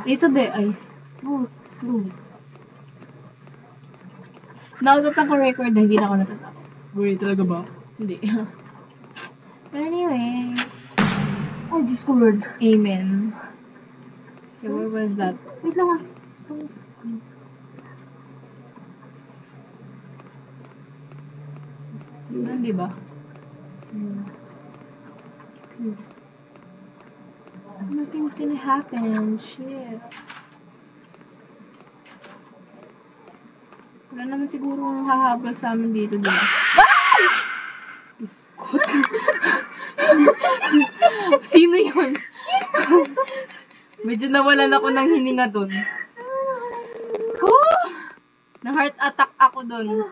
Ito be, ay. Oh, blue. Nautot ko record na hindi na ako natatakot. Wait, talaga ba? Hindi. Anyways. Oh, Discord. Amen. Okay, what was that? Wait lang ah. Doon, di ba? Nothing's gonna happen. Shit. Wala naman siguro hahabol sa amin dito, di ba? Iskot. Sino yun? Medyo nawalan ako ng hininga dun. Na-heart attack ako dun.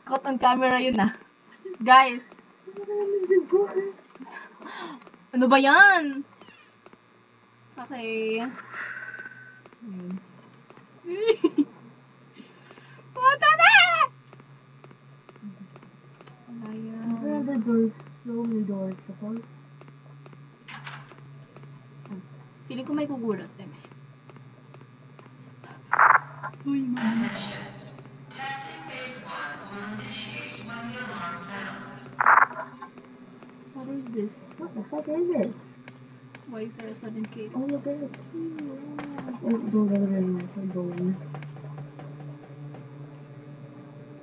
Caught on camera yun ah. Guys. Ano ba yan? Okay. What the heck? Wala yan. Where are the doors? So many doors. Kapag? Feeling ko may kugulat din eh. Uy, mama. What is this? What the fuck is it? Why is there a sudden cave? Oh, look at it. Don't.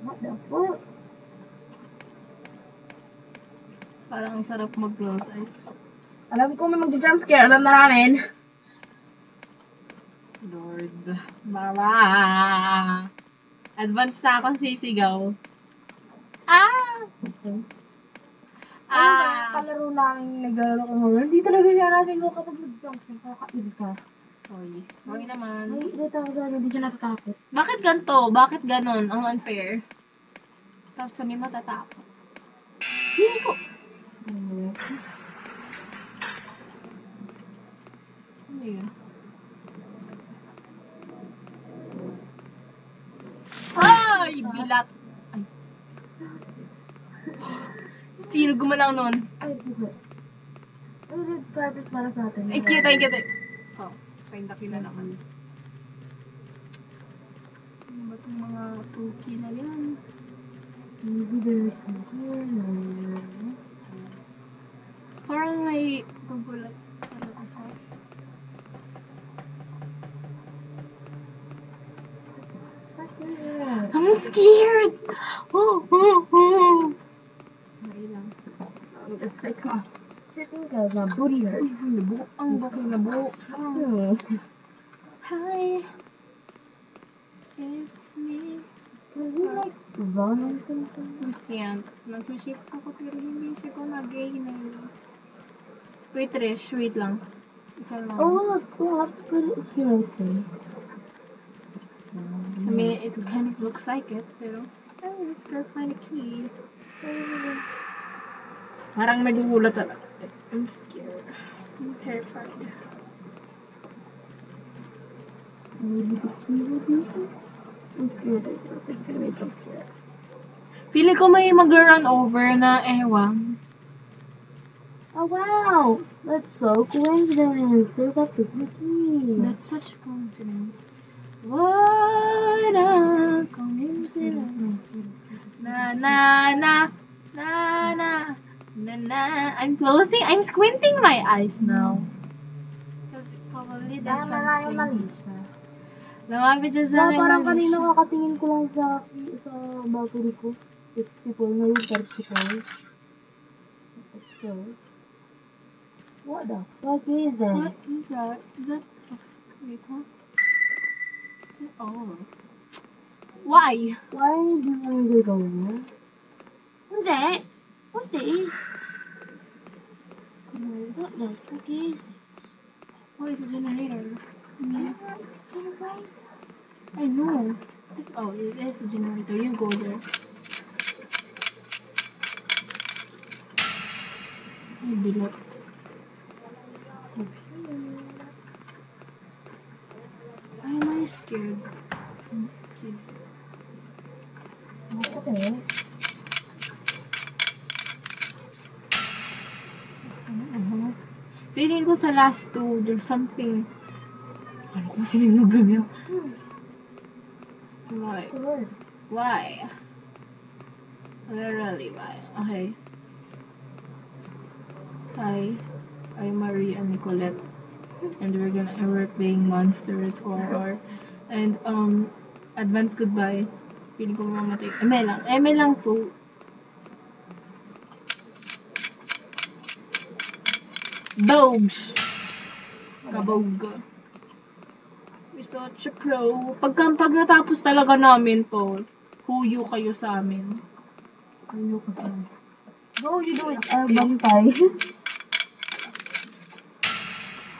What the fuck? Parang ang sarap mag-close eyes. Alam ko may mag-jumpscare. Alam na namin. Lord. Mama! Advance na ako sisigaw. Ah! Okay. Ah! Kalaro namin naglalaro ko ngayon. Hindi talaga siya nasigaw kapag mag-jumpscare. Kakain ka. Sorry. Sorry naman. Ay, irita ako dahil hindi siya natatakot. Bakit ganito? Bakit ganon? Ang unfair. Tapos kami matatakot. Hindi ko. Ano yun? Ay! Bilat! Ay. Sino gumalang nun? Ay, buhay. Ay, red carpet para sa atin. Ay, cute, ay, cute. Oh, paindaki na naman. Ano ba itong mga pookie na yan? Maybe there's some here. No. Parang may gugulat talaga sa... I'm scared! Mailang. Let's fix off. Sitting ka sa booty hurt. Labo. Ang bakit labo. So, Hi. It's me. does he like run or something? I can't. Nag-shift ako pero hindi siya ko nag-inhale. Wait, Trish. Wait lang. Ikaw lang. Oh, look. We'll have to put it here, I think. I mean, it kind of looks like it, pero let's still find a key. Parang nagugulat talaga. I'm scared. I'm terrified. Maybe the key will be here? I'm scared. I think I'm scared. Feeling ko may mag-run over na ewan. Oh, wow! That's so coincidence. There's a freaking key. That's such a coincidence. What a coincidence. Na na na na na na na. I'm squinting my eyes now. Because probably there's something. Lumapit siya sa akin. Parang kanina kakatingin ko lang sa balcony ko. If people know yung particle. So, what the fuck is that? What is that? Is that... Wait, huh? Oh. Why? Why do you want to go there? What's that? What's this? What the fuck is it? Oh, it's a generator. Yeah. You're right. I know. Oh, it is a generator. You go there. I delete. Why am I scared? See. Okay. Feeling ko sa last two, there's something. Ano kung sino yung nagbibiyak? Why? Why? Literally, why? Okay. Hi. I'm Marie and Nicolette. And we're playing Monsters Horror. And, advance goodbye. Feeling ko mamamatay. Eme lang po. Bogs! Kabog. We're such a pro. Pag natapos talaga namin to, huyo kayo sa amin. Huyo ka sa amin. Go, you do it. Bantay.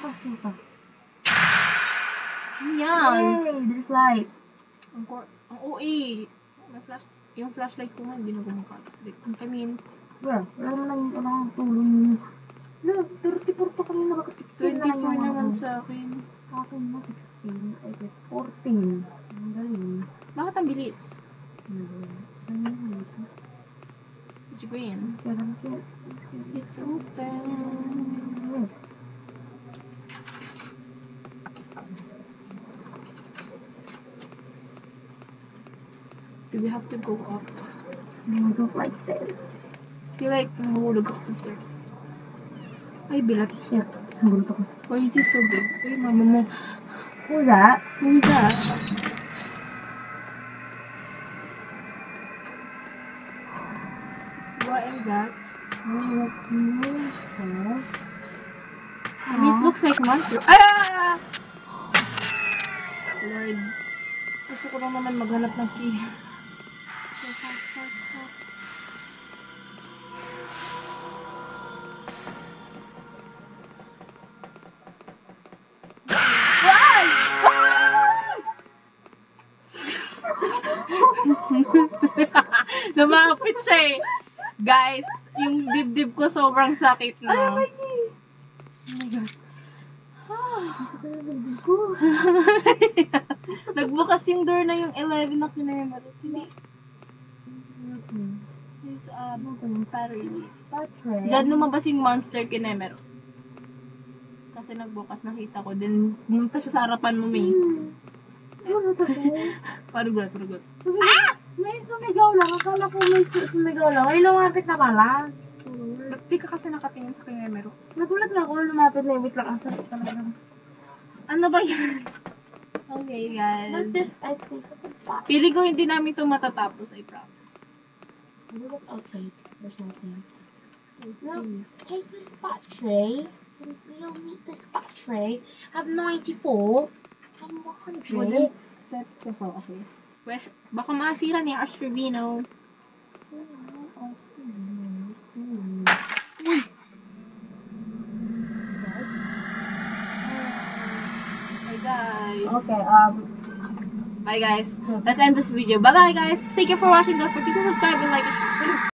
Kasi ka. Yan. Hey, there's lights. Ang OA. May yung flashlight ko nga, hindi na gumagana. I mean, Bro, wala naman yung tulong. No, 34 pa kami nakaka-16 24 naman sa akin. Akin na 16. I get 14. Ang galing. Bakit ang bilis? Ang galing. Saan yung dito? It's green. It's open. Do we have to go up? No, I don't like stairs. I feel like I want to go upstairs. Ay, bilat. Shit. Ang gulo ko. Why is this so big? Uy, mama mo. Who's that? Who is that? What is that? Oh, what's new stuff? I mean, it looks like monster. Ah! Lord. Gusto ko lang naman maghanap ng key. Fast. Why? Lumapit siya eh. Guys, yung dibdib ko sobrang sakit na. Ay, Oh my God. ko. Nagbukas yung door na yung 11 na kinemerot. Hindi. Is battery. Patrick. Diyan lumabas yung monster kinemerot. Kasi nagbukas, nakita ko. Then, pumunta siya sa harapan mo, May. Ano to? Parugot. Ah! May sumigaw lang. Akala ko may sumigaw lang. Ay, lumapit na pala. Ba't di ka kasi nakatingin sa kinemerot? Nagulat nga ako. Lumapit na yung wait lang. Asal talaga. Ano ba yan? Okay, guys. But this, I think it's a box. Pili ko hindi namin ito matatapos, I promise. Maybe what's outside or something. No, take this spot tray. We don't need this spot tray. I have 94. I have 100. That's the whole, okay. Wes, baka masira ni Ars Rubino. Bye, guys. Okay, Bye, guys. Let's end this video. Bye-bye, guys. Thank you for watching. Don't forget to subscribe and like and share.